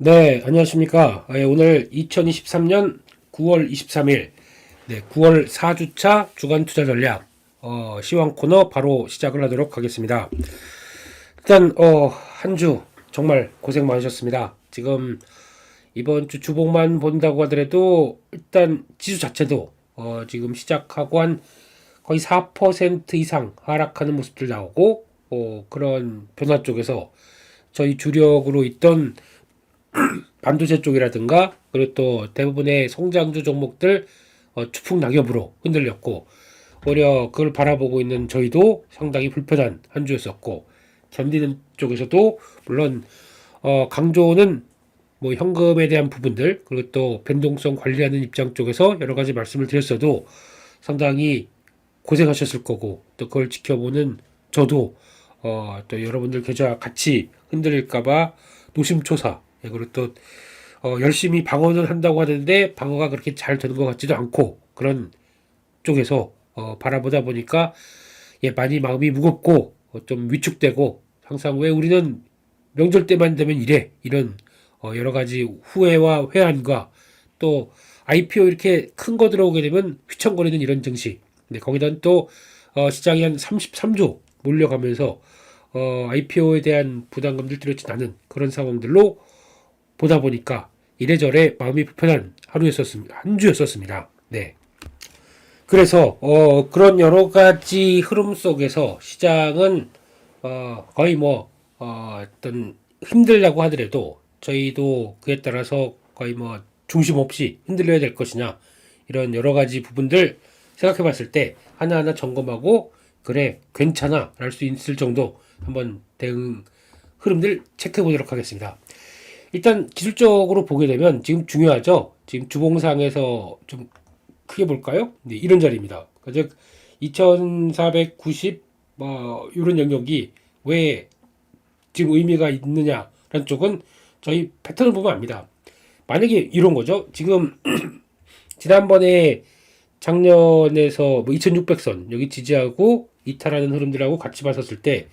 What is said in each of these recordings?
네, 안녕하십니까. 오늘 2023년 9월 23일, 9월 4주차 주간 투자 전략, 시황 코너 바로 시작을 하도록 하겠습니다. 일단, 한 주 정말 고생 많으셨습니다. 지금 이번 주 주봉만 본다고 하더라도 일단 지수 자체도, 지금 시작하고 한 거의 4% 이상 하락하는 모습들 나오고, 그런 변화 쪽에서 저희 주력으로 있던 반도체 쪽이라든가 그리고 또 대부분의 성장주 종목들 추풍 낙엽으로 흔들렸고 오히려 그걸 바라보고 있는 저희도 상당히 불편한 한 주였었고 견디는 쪽에서도 물론 강조는 뭐 현금에 대한 부분들 그리고 또 변동성 관리하는 입장 쪽에서 여러 가지 말씀을 드렸어도 상당히 고생하셨을 거고 또 그걸 지켜보는 저도 또 여러분들 계좌 같이 흔들릴까봐 노심초사 그리고 또 열심히 방어는 한다고 하는데 방어가 그렇게 잘 되는 것 같지도 않고 그런 쪽에서 바라보다 보니까 많이 마음이 무겁고 좀 위축되고 항상 왜 우리는 명절 때만 되면 이래 이런 여러 가지 후회와 회한과 또 IPO 이렇게 큰 거 들어오게 되면 휘청거리는 이런 증시 거기다 또 시장이 한 33조 몰려가면서 IPO에 대한 부담감들 뚜렷지 않은 그런 상황들로 보다 보니까 이래저래 마음이 불편한 하루였었습니다. 한 주였었습니다. 네. 그래서 그런 여러 가지 흐름 속에서 시장은 거의 어떤 힘들다고 하더라도 저희도 그에 따라서 거의 뭐 중심 없이 흔들려야 될 것이냐 이런 여러 가지 부분들 생각해 봤을 때 하나하나 점검하고 그래 괜찮아 랄 수 있을 정도 한번 대응 흐름들 체크해 보도록 하겠습니다. 일단 기술적으로 보게 되면 지금 중요하죠. 지금 주봉상에서 좀 크게 볼까요? 네, 이런 자리입니다. 즉 2490 이런 영역이 왜 지금 의미가 있느냐라는 쪽은 저희 패턴을 보면 압니다. 만약에 이런 거죠. 지금 지난번에 작년에서 뭐 2600선 여기 지지하고 이탈하는 흐름들하고 같이 봤었을 때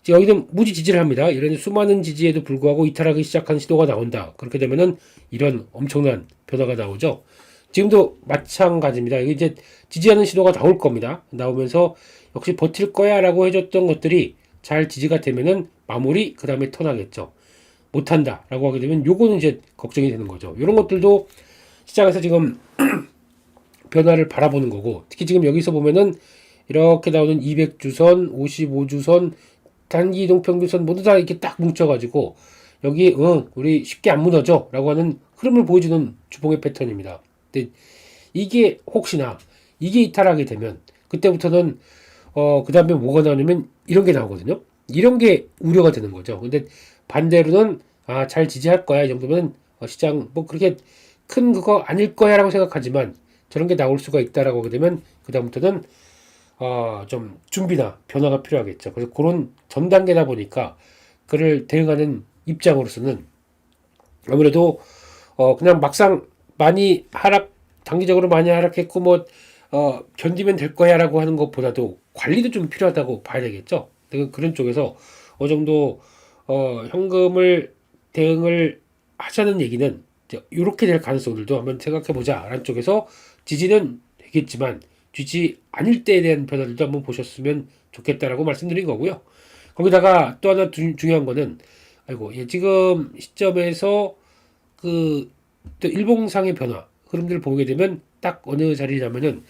여기는 무지 지지를 합니다. 이런 수많은 지지에도 불구하고 이탈하기 시작한 시도가 나온다. 그렇게 되면은 이런 엄청난 변화가 나오죠. 지금도 마찬가지입니다. 이제 지지하는 시도가 나올 겁니다. 나오면서 역시 버틸 거야 라고 해줬던 것들이 잘 지지가 되면은 마무리 그 다음에 턴하겠죠. 못한다 라고 하게 되면 요거는 이제 걱정이 되는 거죠. 이런 것들도 시장에서 지금 변화를 바라보는 거고 특히 지금 여기서 보면은 이렇게 나오는 200주선, 55주선, 단기 이동 평균선 모두 다 이렇게 딱 뭉쳐가지고 여기 우리 쉽게 안 무너져 라고 하는 흐름을 보여주는 주봉의 패턴입니다. 근데 이게 혹시나 이게 이탈하게 되면 그때부터는 그 다음에 뭐가 나오냐면 이런 게 나오거든요. 이런 게 우려가 되는 거죠. 근데 반대로는 잘 지지할 거야 이 정도면 시장 뭐 그렇게 큰 그거 아닐 거야 라고 생각하지만 저런 게 나올 수가 있다라고 하게 되면 그 다음부터는 좀 준비나 변화가 필요하겠죠. 그래서 그런 전 단계다 보니까 그를 대응하는 입장으로서는 아무래도 그냥 막상 많이 단기적으로 많이 하락했고 견디면 될 거야라고 하는 것보다도 관리도 좀 필요하다고 봐야 되겠죠. 그런 쪽에서 어느 정도 현금을 대응을 하자는 얘기는 이렇게 될 가능성들도 한번 생각해 보자라는 쪽에서 지지는 되겠지만 지지 아닐 때에 대한 변화들도 한번 보셨으면 좋겠다라고 말씀드린 거고요. 거기다가 또 하나 중요한 거는 지금 시점에서 또 일봉상의 변화 흐름들을 보게 되면 딱 어느 자리냐면은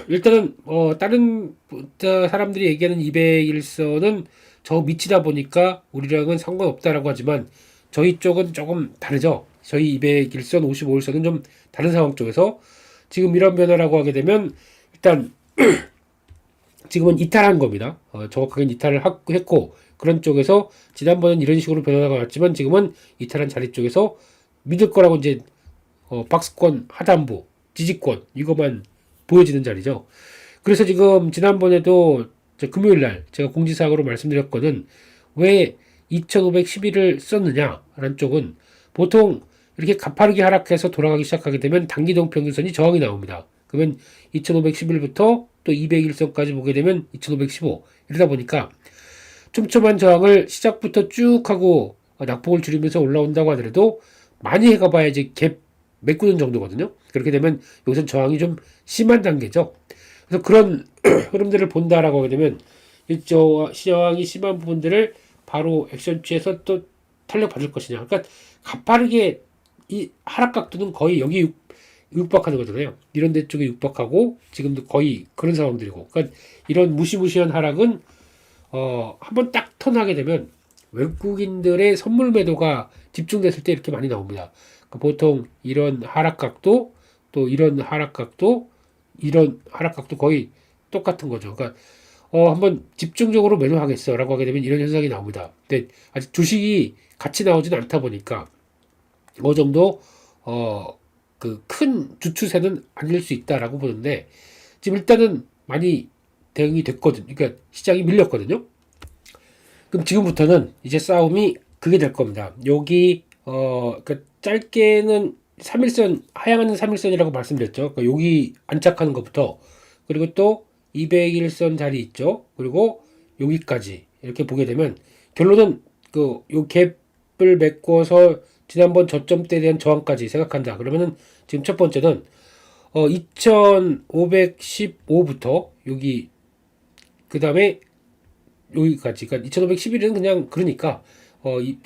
일단은 다른 사람들이 얘기하는 201선은 저 밑이다 보니까 우리랑은 상관없다라고 하지만 저희 쪽은 조금 다르죠. 저희 201선, 55일선은 좀 다른 상황 쪽에서 지금 이런 변화라고 하게 되면 일단 지금은 이탈한 겁니다. 정확하게 이탈을 했고 그런 쪽에서 지난번엔 이런 식으로 변화가 왔지만 지금은 이탈한 자리 쪽에서 믿을 거라고 이제 박스권 하단부 지지권 이것만 보여지는 자리죠. 그래서 지금 지난번에도 금요일날 제가 공지사항으로 말씀드렸거든. 왜 2511을 썼느냐라는 쪽은 보통 이렇게 가파르게 하락해서 돌아가기 시작하게 되면 단기동 평균선이 저항이 나옵니다. 그러면 2511부터 또 201선까지 보게 되면 2515 이러다 보니까 촘촘한 저항을 시작부터 쭉 하고 낙폭을 줄이면서 올라온다고 하더라도 많이 해가봐야 이제 갭 메꾸는 정도거든요. 그렇게 되면 여기서 저항이 좀 심한 단계죠. 그래서 그런 흐름들을 본다라고 하게 되면 이 저항이 심한 부분들을 바로 액션 취해서 또 탄력 받을 것이냐. 그러니까 가파르게 이 하락 각도는 거의 여기 육박하는 거잖아요. 이런 데 쪽에 육박하고 지금도 거의 그런 상황들이고. 그러니까 이런 무시무시한 하락은 한번 딱 턴하게 되면 외국인들의 선물 매도가 집중됐을 때 이렇게 많이 나옵니다. 그러니까 보통 이런 하락각도 또 이런 하락각도 이런 하락각도 거의 똑같은 거죠. 그러니까 한번 집중적으로 매도하겠어라고 하게 되면 이런 현상이 나옵니다. 근데 아직 주식이 같이 나오지는 않다 보니까 어느 정도 그 큰 주추세는 아닐 수 있다라고 보는데 지금 일단은 많이 대응이 됐거든요. 그러니까 시장이 밀렸거든요. 그럼 지금부터는 이제 싸움이 그게 될 겁니다. 여기 그러니까 짧게는 3일선 하향하는 3일선이라고 말씀드렸죠. 그러니까 여기 안착하는 것부터 그리고 또 200일선 자리 있죠. 그리고 여기까지 이렇게 보게 되면 결론은 그 요 갭을 메꿔서 지난번 저점대에 대한 저항까지 생각한다. 그러면은 지금 첫 번째는 2515부터 여기 그 다음에 여기까지, 그러니까 2511은 그냥 그러니까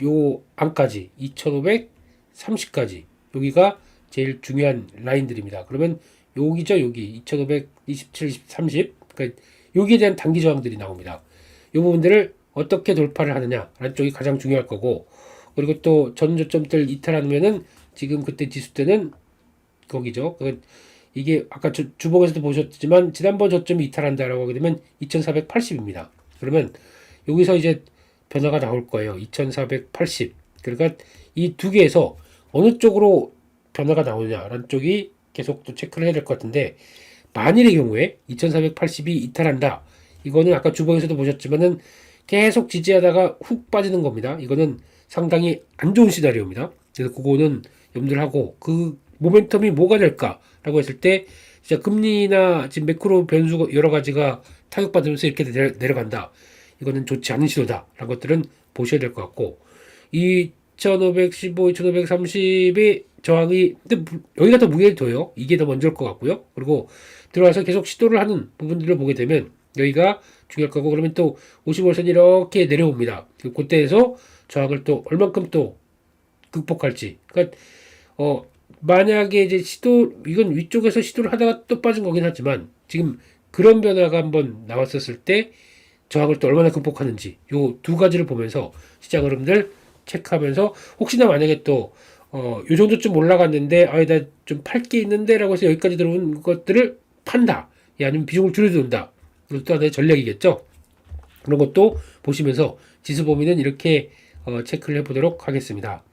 요 안까지 2530까지 여기가 제일 중요한 라인들입니다. 그러면 여기죠, 여기 2527, 30, 그러니까 여기에 대한 단기 저항들이 나옵니다. 이 부분들을 어떻게 돌파를 하느냐라는 쪽이 가장 중요할 거고, 그리고 또 전저점들 이탈하면은 지금 그때 지수 때는 거기죠. 이게 아까 주봉에서도 보셨지만 지난번 저점이 이탈한다라고 하게 되면 2480입니다. 그러면 여기서 이제 변화가 나올 거예요. 2480. 그러니까 이 두 개에서 어느 쪽으로 변화가 나오냐라는 쪽이 계속 또 체크를 해야 될 것 같은데, 만일의 경우에 2480이 이탈한다. 이거는 아까 주봉에서도 보셨지만은 계속 지지하다가 훅 빠지는 겁니다. 이거는 상당히 안 좋은 시나리오입니다. 그래서 그거는 염두를 하고, 그 모멘텀이 뭐가 될까라고 했을 때 진짜 금리나 지금 매크로 변수 여러 가지가 타격받으면서 이렇게 내려간다. 이거는 좋지 않은 시도다라는 것들은 보셔야 될 것 같고, 2515, 2530의 저항이 근데 여기가 더 무게를 둬요. 이게 더 먼저일 것 같고요. 그리고 들어와서 계속 시도를 하는 부분들을 보게 되면 여기가 중요할 거고, 그러면 또 55선 이렇게 내려옵니다. 그때에서 저항을 또 얼만큼 또 극복할지. 그러니까 만약에 이제 이건 위쪽에서 시도를 하다가 또 빠진 거긴 하지만 지금 그런 변화가 한번 나왔었을 때 저항을 또 얼마나 극복하는지 요 두 가지를 보면서 시장 흐름들 체크하면서, 혹시나 만약에 또 요 정도쯤 올라갔는데 나 좀 팔 게 있는데 라고 해서 여기까지 들어온 것들을 판다. 아니면 비중을 줄여둔다. 이것도 또 하나의 전략이겠죠. 그런 것도 보시면서 지수 범위는 이렇게 체크를 해보도록 하겠습니다.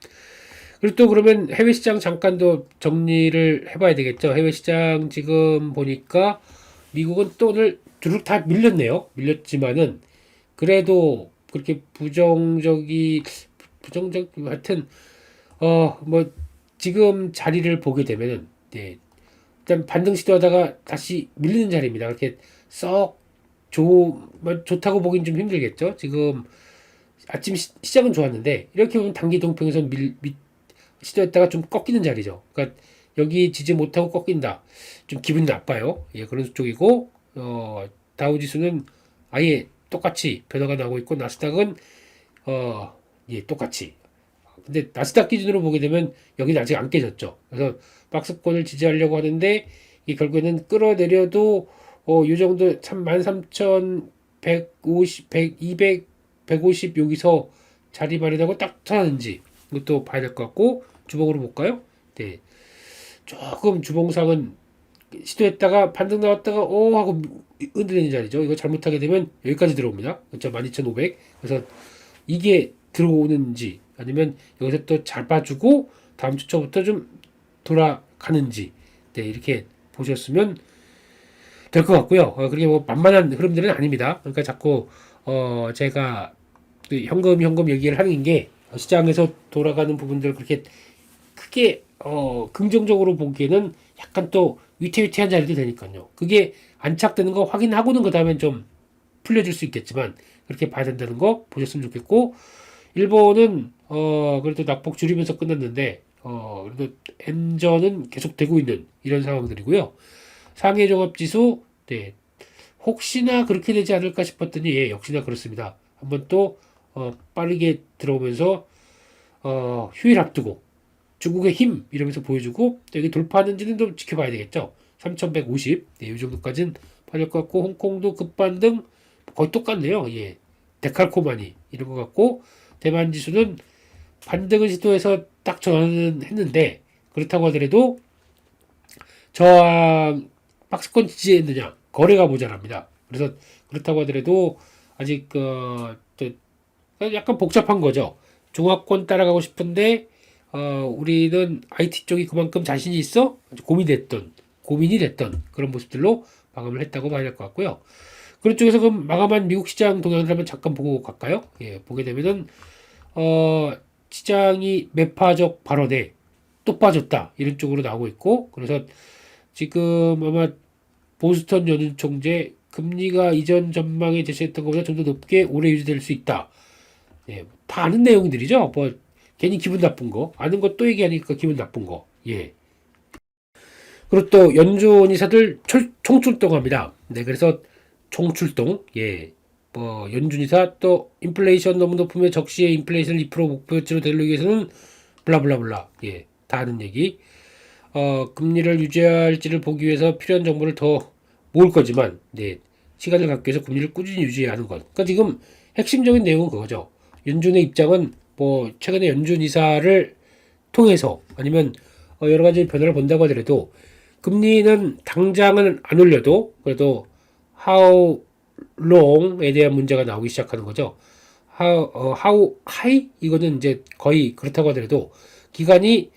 그리고 또 그러면 해외 시장 잠깐 더 정리를 해봐야 되겠죠. 해외 시장 지금 보니까 미국은 또 오늘 주룩 다 밀렸네요. 밀렸지만은 그래도 그렇게 하여튼 뭐 지금 자리를 보게 되면은 일단 반등 시도하다가 다시 밀리는 자리입니다. 그렇게 썩 좋다고 보긴 좀 힘들겠죠. 지금 아침 시작은 좋았는데 이렇게 보면 단기 동평에서 시도했다가 좀 꺾이는 자리죠. 그러니까 여기 지지 못하고 꺾인다. 좀 기분이 나빠요. 그런 쪽이고, 다우지수는 아예 똑같이 변화가 나오고 있고, 나스닥은 똑같이. 근데 나스닥 기준으로 보게 되면 여기는 아직 안 깨졌죠. 그래서 박스권을 지지하려고 하는데 이 결국에는 끌어내려도 이 정도 13,150, 100, 200, 150 여기서 자리 마련하고 딱 터는지 이것도 봐야 될 것 같고, 주봉으로 볼까요? 네. 조금 주봉상은 시도했다가 반등 나왔다가 하고 흔들리는 자리죠. 이거 잘못하게 되면 여기까지 들어옵니다. 그렇죠? 12,500. 그래서 이게 들어오는지 아니면 여기서 또 잡아주고 다음 주초부터 좀 돌아가는지, 이렇게 보셨으면 될 것 같고요. 그게 뭐 만만한 흐름들은 아닙니다. 그러니까 자꾸 제가 그 현금 얘기를 하는 게 시장에서 돌아가는 부분들 그렇게 크게 긍정적으로 보기에는 약간 또 위태위태한 자리도 되니까요. 그게 안착되는 거 확인하고는 그 다음엔 좀 풀려줄 수 있겠지만 그렇게 봐야 된다는 거 보셨으면 좋겠고, 일본은 그래도 낙폭 줄이면서 끝났는데, 그래도 엔저는 계속되고 있는 이런 상황들이고요. 상해 종합지수, 네, 혹시나 그렇게 되지 않을까 싶었더니, 예, 역시나 그렇습니다. 한번 또, 빠르게 들어오면서, 휴일 앞두고, 중국의 힘, 이러면서 보여주고, 여기 돌파하는지는 좀 지켜봐야 되겠죠. 3150, 네, 이 정도까지는 빠질 것 같고, 홍콩도 급반등, 거의 똑같네요. 예, 데칼코마니, 이런 것 같고, 대만 지수는 반등을 시도해서 딱 전환은 했는데, 그렇다고 하더라도, 저항, 박스권 지지했느냐, 거래가 모자랍니다. 그래서 그렇다고 하더라도 아직 약간 복잡한 거죠. 중화권 따라가고 싶은데 우리는 IT 쪽이 그만큼 자신이 있어 고민이 됐던 그런 모습들로 마감을 했다고 봐야 될 것 같고요. 그런 쪽에서 그럼 마감한 미국 시장 동향을 한번 잠깐 보고 갈까요? 예, 보게 되면은 시장이 매파적 발언에 또 빠졌다 이런 쪽으로 나오고 있고, 그래서 지금 아마 보스턴 연준 총재 금리가 이전 전망에 제시했던 것보다 좀 더 높게 오래 유지될 수 있다. 예, 다 아는 내용들이죠. 뭐 괜히 기분 나쁜 거 아는 거 또 얘기하니까 기분 나쁜 거. 예. 그리고 또 연준 이사들 총출동합니다. 네, 그래서 총출동. 예. 뭐 연준 이사 또 인플레이션 너무 높으면 적시에 인플레이션 2% 목표치로 되기 위해서는 블라블라블라. 예. 다 아는 얘기. 금리를 유지할지를 보기 위해서 필요한 정보를 더 모을 거지만, 네, 시간을 갖기 위해서 금리를 꾸준히 유지해야 하는 것. 그러니까 지금 핵심적인 내용은 그거죠. 연준의 입장은 뭐 최근에 연준 이사를 통해서 아니면 여러 가지 변화를 본다고 하더라도 금리는 당장은 안 올려도 그래도 how long에 대한 문제가 나오기 시작하는 거죠. how high 이거는 이제 거의 그렇다고 하더라도 기간이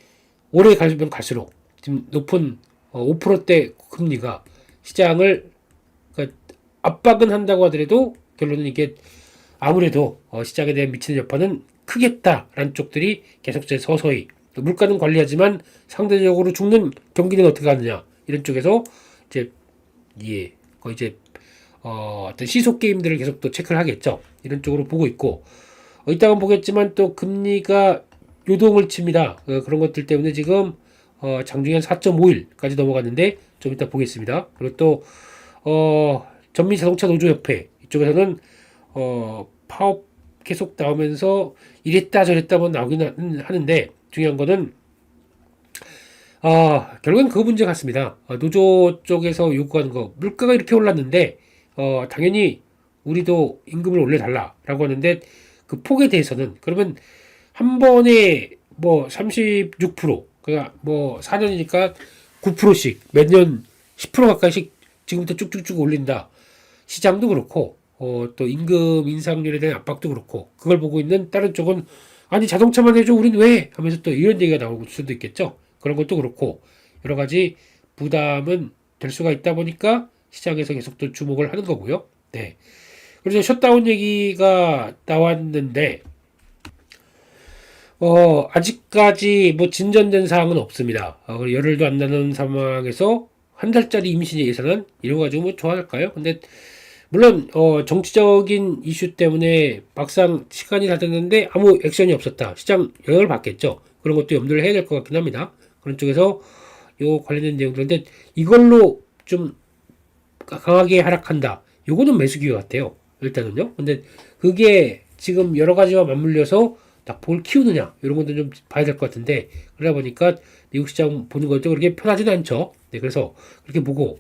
오래 가면 갈수록 지금 높은 5%대 금리가 시장을 그러니까 압박은 한다고 하더라도 결론은 이게 아무래도 시장에 대한 미치는 여파는 크겠다라는 쪽들이 계속 서서히 물가는 관리하지만 상대적으로 죽는 경기는 어떻게 하느냐 이런 쪽에서 이제 예 거의 이제 어떤 시속 게임들을 계속 또 체크를 하겠죠. 이런 쪽으로 보고 있고 이따가 보겠지만 또 금리가 요동을 칩니다. 그런 것들 때문에 지금 장중에 한 4.5일까지 넘어갔는데 좀 이따 보겠습니다. 그리고 또 전미자동차 노조협회 이쪽에서는 파업 계속 나오면서 이랬다 저랬다 뭐 나오긴 하는데 중요한 거는 결국엔 그 문제 같습니다. 노조 쪽에서 요구하는 거 물가가 이렇게 올랐는데 당연히 우리도 임금을 올려달라라고 하는데 그 폭에 대해서는 그러면 한 번에 뭐 36% 그러니까 뭐 4년이니까 9%씩 매년 10% 가까이씩 지금부터 쭉쭉쭉 올린다. 시장도 그렇고 또 임금 인상률에 대한 압박도 그렇고 그걸 보고 있는 다른 쪽은 아니 자동차만 해줘 우린 왜 하면서 또 이런 얘기가 나올 수도 있겠죠. 그런 것도 그렇고 여러 가지 부담은 될 수가 있다 보니까 시장에서 계속 또 주목을 하는 거고요. 네. 그래서 셧다운 얘기가 나왔는데 아직까지 뭐 진전된 사항은 없습니다. 열흘도 안 나는 상황에서 한 달짜리 임시 예산은 이런 거 가지고 뭐 좋아할까요? 근데 물론 정치적인 이슈 때문에 막상 시간이 다 됐는데 아무 액션이 없었다. 시장 영향을 받겠죠. 그런 것도 염두를 해야 될 것 같긴 합니다. 그런 쪽에서 요 관련된 내용들인데 이걸로 좀 강하게 하락한다. 요거는 매수 기회 같아요. 일단은요. 근데 그게 지금 여러 가지와 맞물려서 낙폭을 키우느냐 이런 것도 좀 봐야 될 것 같은데 그러다 보니까 미국 시장 보는 것도 그렇게 편하지는 않죠. 네, 그래서 그렇게 보고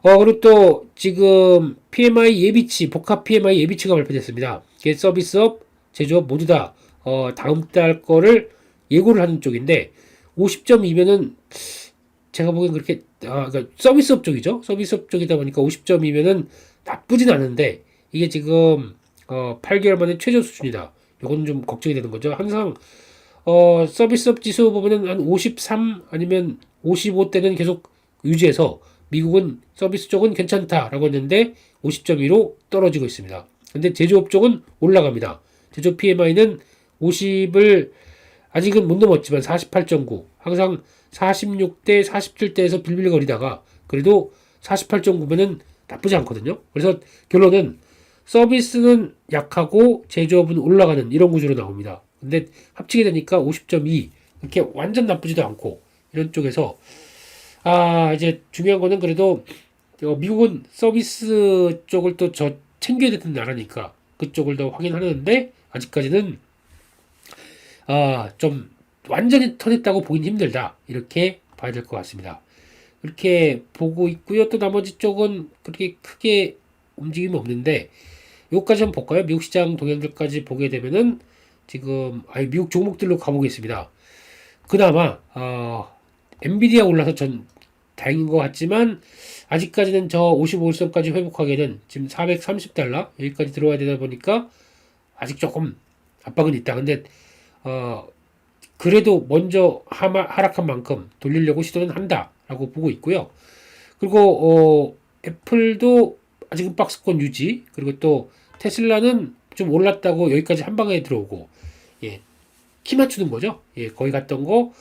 그리고 또 지금 PMI 예비치 복합 PMI 예비치가 발표됐습니다. 이게 서비스업, 제조업 모두 다 다음 달 거를 예고를 하는 쪽인데 50점이면은 제가 보기엔 그렇게 그러니까 서비스업 쪽이죠. 서비스업 쪽이다 보니까 50점이면은 나쁘진 않은데 이게 지금 8개월 만에 최저 수준이다. 이건 좀 걱정이 되는 거죠. 항상 서비스업 지수 보면은 한 53 아니면 55대는 계속 유지해서 미국은 서비스 쪽은 괜찮다라고 했는데 50.2로 떨어지고 있습니다. 근데 제조업 쪽은 올라갑니다. 제조업 PMI는 50을 아직은 못 넘었지만 48.9 항상 46대 47대에서 빌빌거리다가 그래도 48.9면은 나쁘지 않거든요. 그래서 결론은 서비스는 약하고 제조업은 올라가는 이런 구조로 나옵니다. 근데 합치게 되니까 50.2 이렇게 완전 나쁘지도 않고 이런 쪽에서 이제 중요한 거는 그래도 미국은 서비스 쪽을 또 챙겨야 되는 나라니까 그쪽을 더 확인하는데 아직까지는 좀 완전히 터졌다고 보긴 힘들다 이렇게 봐야 될 것 같습니다. 이렇게 보고 있고요. 또 나머지 쪽은 그렇게 크게 움직임이 없는데 요까지 한번 볼까요? 미국 시장 동향들까지 보게 되면은 지금 미국 종목들로 가보겠습니다. 그나마 엔비디아 올라서 전 다행인 것 같지만 아직까지는 저 55일선까지 회복하기에는 지금 430달러 여기까지 들어와야 되다 보니까 아직 조금 압박은 있다. 근데 그래도 먼저 하락한 만큼 돌리려고 시도는 한다라고 보고 있고요. 그리고 애플도 아직은 박스권 유지, 그리고 또 테슬라는 좀 올랐다고 여기까지 한 방에 들어오고, 예, 키 맞추는 거죠. 예, 거기 갔던 거,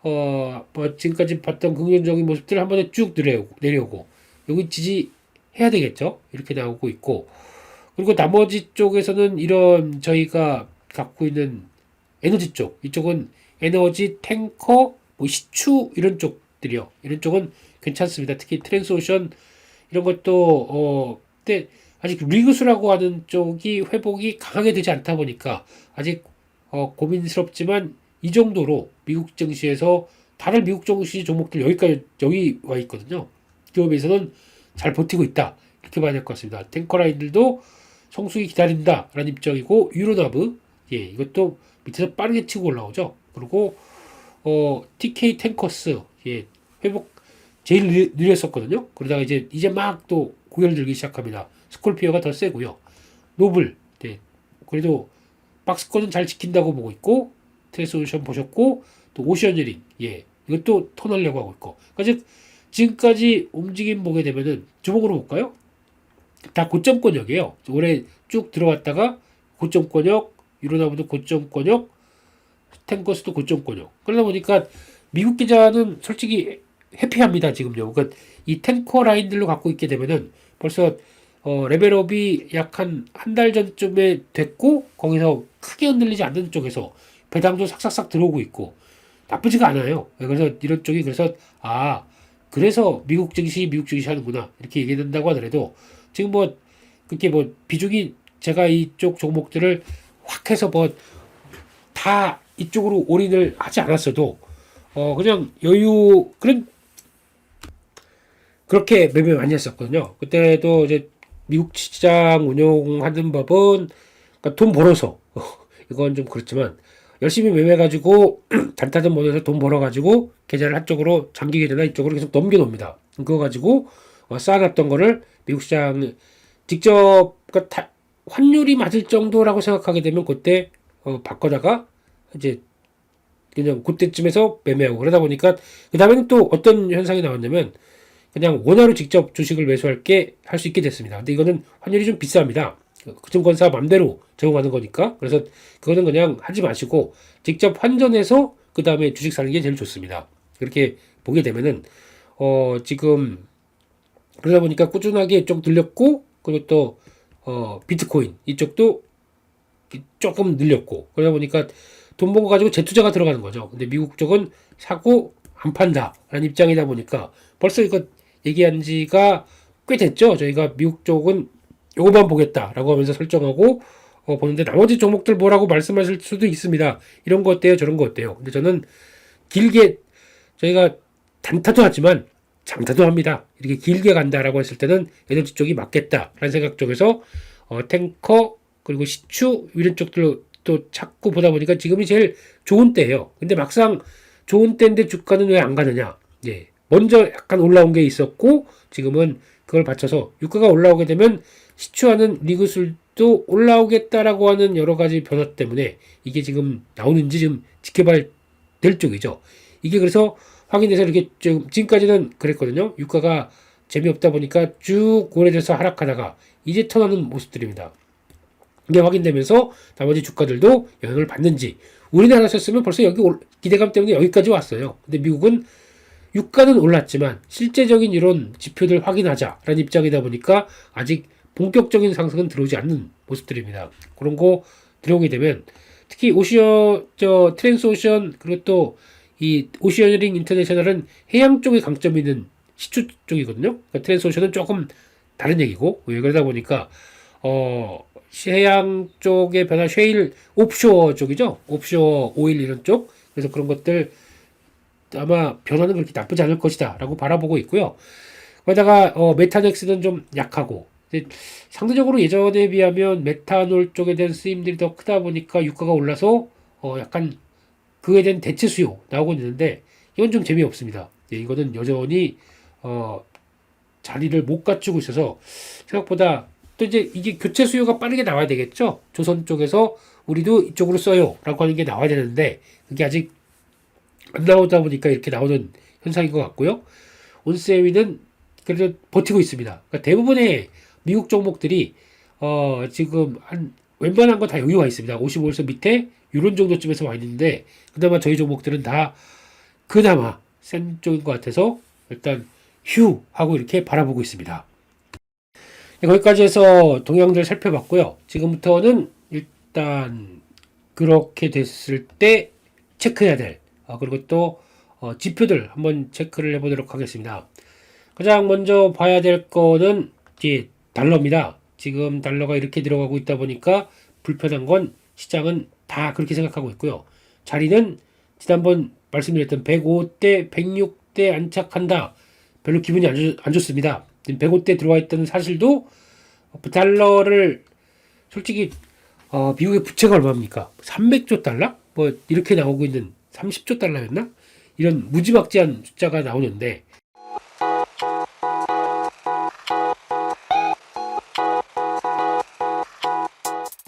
뭐 지금까지 봤던 긍정적인 모습들 한 번에 쭉 내려오고, 여기 지지해야 되겠죠. 이렇게 나오고 있고, 그리고 나머지 쪽에서는 이런 저희가 갖고 있는 에너지 쪽, 이쪽은 에너지, 탱커, 뭐 시추 이런 쪽들이요. 이런 쪽은 괜찮습니다. 특히 트랜스오션 이런 것도 근데 아직 리그스라고 하는 쪽이 회복이 강하게 되지 않다 보니까 아직 고민스럽지만 이 정도로 미국 증시에서 다른 미국 증시 종목들 여기 와 있거든요. 그에 비해서는 잘 버티고 있다 이렇게 봐야 될 것 같습니다. 탱커라인들도 성수기 기다린다라는 입장이고 유로나브 이것도 밑에서 빠르게 치고 올라오죠. 그리고 TK 탱커스 회복 제일 느렸었거든요. 그러다가 이제 막 또 고열 들기 시작합니다. 스콜피오가 더 세고요. 노블 그래도 박스권은 잘 지킨다고 보고 있고 트랜스오션 보셨고 또 오션유링 이것도 턴하려고 하고 있고 그러니까 지금까지 움직임 보게 되면은 주목으로 볼까요? 다 고점권역이에요. 올해 쭉 들어왔다가 고점권역, 유로나브도 고점권역, 탱커스도 고점권역. 그러다 보니까 미국 기자는 솔직히 해피합니다 지금요. 그러니까 이 탱커 라인들로 갖고 있게 되면은 벌써 레벨업이 약 한 달 전쯤에 됐고 거기서 크게 흔들리지 않는 쪽에서 배당도 싹싹싹 들어오고 있고 나쁘지가 않아요. 그래서 이런 쪽이 그래서 미국 증시 하는구나 이렇게 얘기된다고 하더라도 지금 뭐 그렇게 뭐 비중이 제가 이쪽 종목들을 확 해서 뭐 다 이쪽으로 올인을 하지 않았어도 그냥 그렇게 매매 많이 했었거든요. 그때도 이제 미국 시장 운용하는 법은 그러니까 돈 벌어서 이건 좀 그렇지만 열심히 매매해가지고 단타든 뭐해서 돈 벌어가지고 계좌를 한쪽으로 장기 계좌나 이쪽으로 계속 넘겨놓습니다. 그거 가지고 쌓아놨던 거를 미국 시장 직접 그러니까 환율이 맞을 정도라고 생각하게 되면 그때 바꿔다가 이제 그냥 그때쯤에서 매매하고 그러다 보니까 그 다음에는 또 어떤 현상이 나왔냐면 그냥 원화로 직접 주식을 할 수 있게 됐습니다. 근데 이거는 환율이 좀 비쌉니다. 그 증권사 맘대로 제공하는 거니까. 그래서 그거는 그냥 하지 마시고 직접 환전해서 그 다음에 주식 사는 게 제일 좋습니다. 그렇게 보게 되면은 지금 그러다 보니까 꾸준하게 좀 늘렸고 그리고 또 비트코인 이쪽도 조금 늘렸고 그러다 보니까 돈 번 거 가지고 재투자가 들어가는 거죠. 근데 미국 쪽은 사고 안 판다라는 입장이다 보니까 벌써 이거 얘기한 지가 꽤 됐죠. 저희가 미국 쪽은 요거만 보겠다라고 하면서 설정하고 보는데 나머지 종목들 뭐라고 말씀하실 수도 있습니다. 이런 거 어때요? 저런 거 어때요? 근데 저는 길게 저희가 단타도 하지만 장타도 합니다. 이렇게 길게 간다라고 했을 때는 에너지 쪽이 맞겠다라는 생각 쪽에서 탱커 그리고 시추 이런 쪽들로 또 찾고 보다 보니까 지금이 제일 좋은 때예요. 근데 막상 좋은 때인데 주가는 왜 안 가느냐? 먼저 약간 올라온 게 있었고 지금은 그걸 받쳐서 유가가 올라오게 되면 시추하는 리그술도 올라오겠다라고 하는 여러 가지 변화 때문에 이게 지금 나오는지 좀 지켜봐야 될 쪽이죠. 이게 그래서 확인돼서 이렇게 지금까지는 그랬거든요. 유가가 재미없다 보니까 쭉 오래돼서 하락하다가 이제 턴하는 모습들입니다. 이게 확인되면서 나머지 주가들도 영향을 받는지 우리나라였으면 벌써 여기 기대감 때문에 여기까지 왔어요. 근데 미국은 유가는 올랐지만 실제적인 이런 지표들 확인하자라는 입장이다 보니까 아직 본격적인 상승은 들어오지 않는 모습들입니다. 그런 거 들어오게 되면 특히 트랜스오션 그리고 또 이 오시아닝 인터내셔널은 해양 쪽에 강점이 있는 시추 쪽이거든요. 그러니까 트랜스오션은 조금 다른 얘기고 그러다 보니까 해양 쪽의 변화 쉐일 옵쇼어 쪽이죠. 옵쇼어 오일 이런 쪽. 그래서 그런 것들 아마 변화는 그렇게 나쁘지 않을 것이다라고 바라보고 있고요. 거기다가 메탄엑스는 좀 약하고 상대적으로 예전에 비하면 메탄올 쪽에 대한 쓰임들이 더 크다 보니까 유가가 올라서 약간 그에 대한 대체 수요 나오고 있는데 이건 좀 재미없습니다. 이거는 여전히 자리를 못 갖추고 있어서 생각보다 또 이제 이게 교체 수요가 빠르게 나와야 되겠죠. 조선 쪽에서 우리도 이쪽으로 써요라고 하는 게 나와야 되는데 그게 아직 안 나오다 보니까 이렇게 나오는 현상인 것 같고요. 온세위는 그래도 버티고 있습니다. 그러니까 대부분의 미국 종목들이 지금 한 웬만한 건 다 여기 와 있습니다. 55에서 밑에 이런 정도쯤에서 와 있는데 그나마 저희 종목들은 다 그나마 센 쪽인 것 같아서 일단 휴 하고 이렇게 바라보고 있습니다. 네, 거기까지 해서 동향들 살펴봤고요. 지금부터는 일단 그렇게 됐을 때 체크해야 될 그리고 또 지표들 한번 체크를 해보도록 하겠습니다. 가장 먼저 봐야 될 거는 이제 달러입니다. 지금 달러가 이렇게 들어가고 있다 보니까 불편한 건 시장은 다 그렇게 생각하고 있고요. 자리는 지난번 말씀드렸던 105대, 106대 안착한다. 별로 기분이 안 좋습니다. 105대 들어와 있다는 사실도 달러를 솔직히 미국의 부채가 얼마입니까? 300조 달러? 뭐 이렇게 나오고 있는 30조 달러였나? 이런 무지막지한 숫자가 나오는데